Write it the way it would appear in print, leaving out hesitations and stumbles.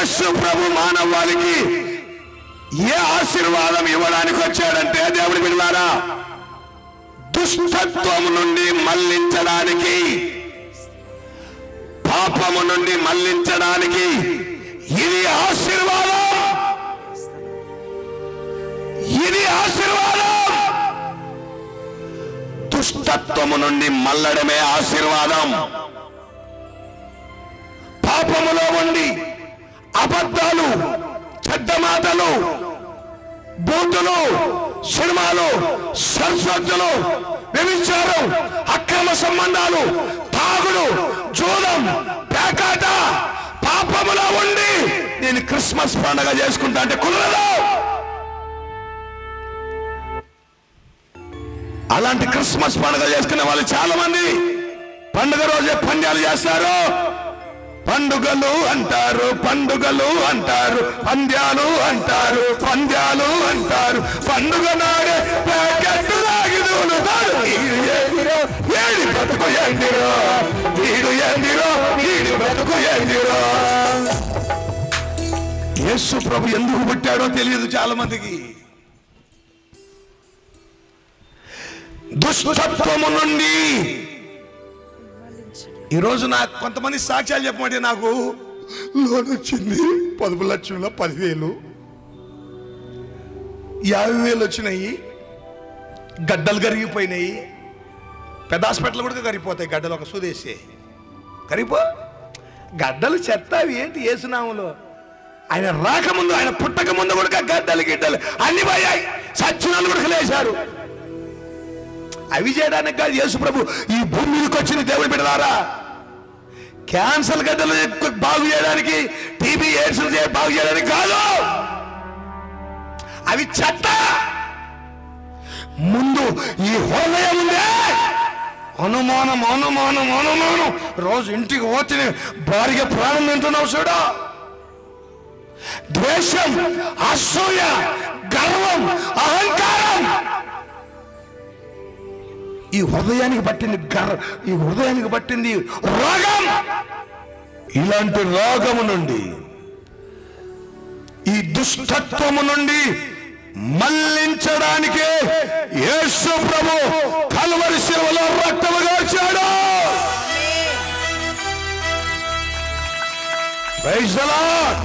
యేసు ప్రభు మానవాళికి ఏ ఆశీర్వాదం ఇవ్వడానికి వచ్చాడంటే దేవుడి బిడ్డలారా, దుష్టత్వము నుండి మళ్లించడానికి, పాపము నుండి మళ్లించడానికి. ఇది ఆశీర్వాదం, ఇది ఆశీర్వాదం. దుష్టత్వము నుండి మళ్ళడమే ఆశీర్వాదం. పాపములో ఉండి అబద్ధాలు, చెడ్డ మాటలు, బూతులు, సినిమాలు, సరస్వతులు, వ్యభిచారం, అక్రమ సంబంధాలు, తాగుడు, జూదం, పేకాట, పాపములో ఉండి నేను క్రిస్మస్ పండుగ చేసుకుంటా అంటే కుదరదు. అలాంటి క్రిస్మస్ పండుగ చేసుకునే వాళ్ళు చాలా మంది పండుగ రోజే పంద్యాలు చేస్తారు. పండుగలు అంటారు, పండుగలు అంటారు, పంద్యాలు అంటారు, పంద్యాలు అంటారు. పండుగ నాడే ప్యాకెట్ లాగిదూలుతాడు. ఏడి బతుకు ఎందిరో, వీడు ఎందిరో, వీడి బతుకు ఎందిరో. యేసు ప్రభు ఎందుకు పుట్టాడో తెలియదు చాలా మందికి. దుష్టత్వము నుండి. ఈరోజు నాకు కొంతమంది సాక్ష్యాలు చెప్పమంటే నాకు లోన్ వచ్చింది 10 లక్షల 10,000, 50,000 వచ్చినాయి, గడ్డలు కరిగిపోయినాయి. పెద్ద హాస్పిటల్ కూడా కరిగిపోతాయి గడ్డలు, ఒక సూదేసి కరిగిపో. గడ్డలు చెత్త అవి ఏంటి యేసునామములో. ఆయన రాకముందు, ఆయన పుట్టక ముందు కూడా గడ్డలు గిడ్డలు అన్ని పోయాయి. సచ్చినాలు కూడా లేచారు. అవి చేయడానికి కాదు యేసు ప్రభు ఈ భూమి మీదకి వచ్చిన దేవుడి బిడ్డలారా. క్యాన్సర్ గడ్డలు బాగు చేయడానికి, టీబీ ఎయిడ్స్ బాగు చేయడానికి కాదు. అవి చెత్త. ముందు ఈ హృదయం ఉందే, అనుమానం అనుమానం అనుమానం. రోజు ఇంటికి పోతే భార్య ప్రాణం తింటున్నావు చూడు. ద్వేషం, అసూయ, గర్వం, అహంకారం. ఈ హృదయానికి పట్టింది ఈ హృదయానికి పట్టింది రోగం. ఇలాంటి రోగము నుండి, ఈ దుష్టత్వము నుండి మళ్లించడానికే యేసు ప్రభు కల్వరి శిలువలో రక్తము కార్చాడు. Praise the lord.